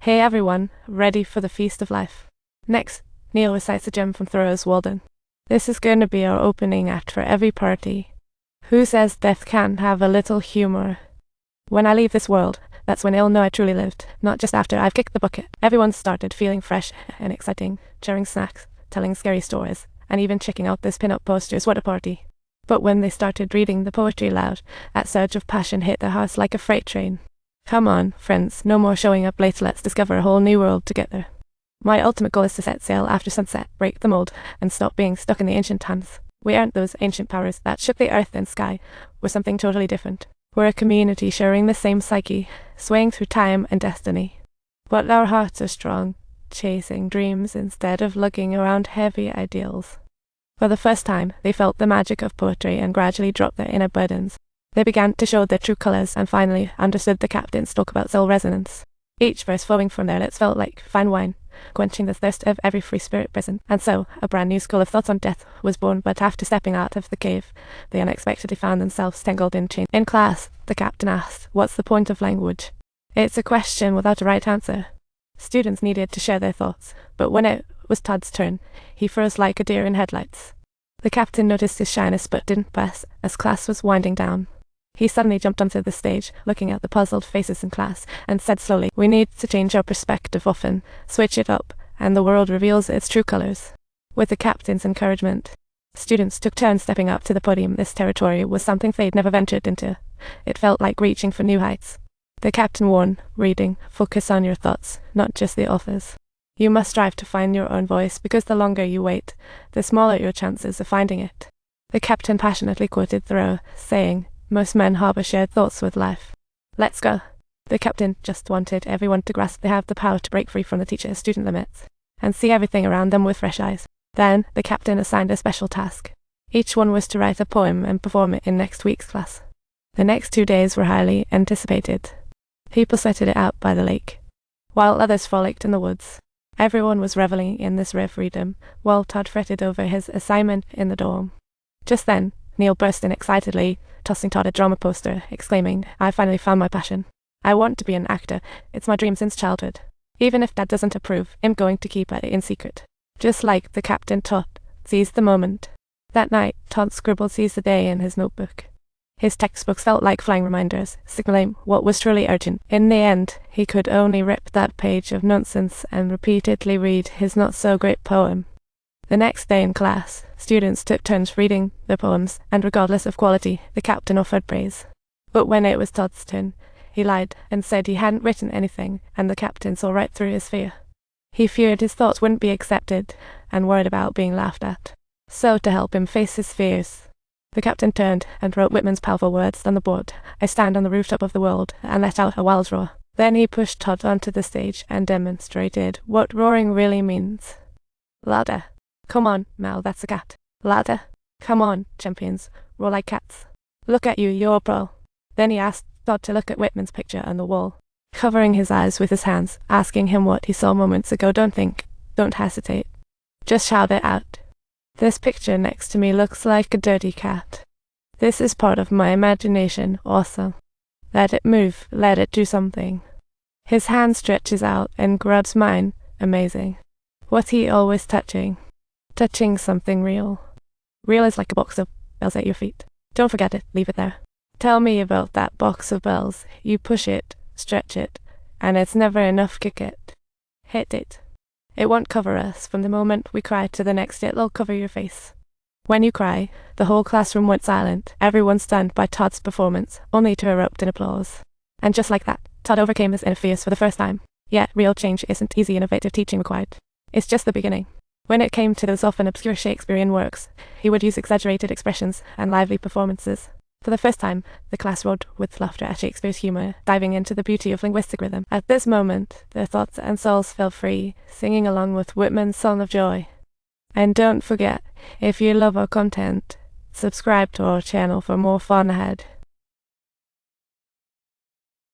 Hey everyone, ready for the feast of life? Next, Neil recites a gem from Thoreau's Walden. This is going to be our opening act for every party. Who says death can't have a little humor? When I leave this world, that's when I'll know I truly lived, not just after I've kicked the bucket. Everyone started feeling fresh and exciting, sharing snacks, telling scary stories, and even checking out this pin-up posters. What a party. But when they started reading the poetry aloud, that surge of passion hit their hearts like a freight train. Come on, friends, no more showing up late, let's discover a whole new world together. My ultimate goal is to set sail after sunset, break the mold, and stop being stuck in the ancient times. We aren't those ancient powers that shook the earth and sky. We're something totally different. We're a community sharing the same psyche, swaying through time and destiny. But our hearts are strong, chasing dreams instead of lugging around heavy ideals. For the first time, they felt the magic of poetry and gradually dropped their inner burdens. They began to show their true colors and finally understood the captain's talk about soul resonance. Each verse flowing from their lips felt like fine wine, quenching the thirst of every free spirit present. And so, a brand new school of thoughts on death was born. But after stepping out of the cave, they unexpectedly found themselves tangled in chains. In class, the captain asked, "What's the point of language?" It's a question without a right answer. Students needed to share their thoughts, but when it was Todd's turn, he froze like a deer in headlights. The captain noticed his shyness but didn't press as class was winding down. He suddenly jumped onto the stage, looking at the puzzled faces in class, and said slowly, "We need to change our perspective often, switch it up, and the world reveals its true colors." With the captain's encouragement, students took turns stepping up to the podium. This territory was something they'd never ventured into. It felt like reaching for new heights. The captain warned, reading, "Focus on your thoughts, not just the author's. You must strive to find your own voice, because the longer you wait, the smaller your chances of finding it." The captain passionately quoted Thoreau, saying, "Most men harbor shared thoughts with life." Let's go. The captain just wanted everyone to grasp they have the power to break free from the teacher-student limits and see everything around them with fresh eyes. Then, the captain assigned a special task. Each one was to write a poem and perform it in next week's class. The next 2 days were highly anticipated. People sweated it out by the lake, while others frolicked in the woods. Everyone was reveling in this rare freedom, while Todd fretted over his assignment in the dorm. Just then, Neil burst in excitedly, tossing Todd a drama poster, exclaiming, "I finally found my passion. I want to be an actor. It's my dream since childhood. Even if Dad doesn't approve, I'm going to keep it in secret." Just like the captain, Todd seized the moment. That night, Todd scribbled "Seize the Day" in his notebook. His textbooks felt like flying reminders, signaling what was truly urgent. In the end, he could only rip that page of nonsense and repeatedly read his not-so-great poem. The next day in class, students took turns reading their poems, and regardless of quality, the captain offered praise. But when it was Todd's turn, he lied and said he hadn't written anything, and the captain saw right through his fear. He feared his thoughts wouldn't be accepted, and worried about being laughed at. So, to help him face his fears, the captain turned and wrote Whitman's powerful words on the board. "I stand on the rooftop of the world," and let out a wild roar. Then he pushed Todd onto the stage and demonstrated what roaring really means. "Louder. Come on, Mal, that's a cat. Louder. Come on, champions, roar like cats. Look at you, you're a pro." Then he asked Todd to look at Whitman's picture on the wall, covering his eyes with his hands, asking him what he saw moments ago. "Don't think, don't hesitate. Just shout it out. This picture next to me looks like a dirty cat. This is part of my imagination. Awesome. Let it move, let it do something." His hand stretches out and grabs mine. Amazing. What's he always touching? Touching something real. Real is like a box of bells at your feet. Don't forget it, leave it there. Tell me about that box of bells. You push it, stretch it, and it's never enough. Kick it. Hit it. It won't cover us from the moment we cry to the next. It'll cover your face. When you cry, the whole classroom went silent, everyone stunned by Todd's performance, only to erupt in applause. And just like that, Todd overcame his inner fears for the first time. Yet, real change isn't easy. Innovative teaching required. It's just the beginning. When it came to those often obscure Shakespearean works, he would use exaggerated expressions and lively performances. For the first time, the class roared with laughter at Shakespeare's humor, diving into the beauty of linguistic rhythm. At this moment, their thoughts and souls fell free, singing along with Whitman's Song of Joy. And don't forget, if you love our content, subscribe to our channel for more fun ahead.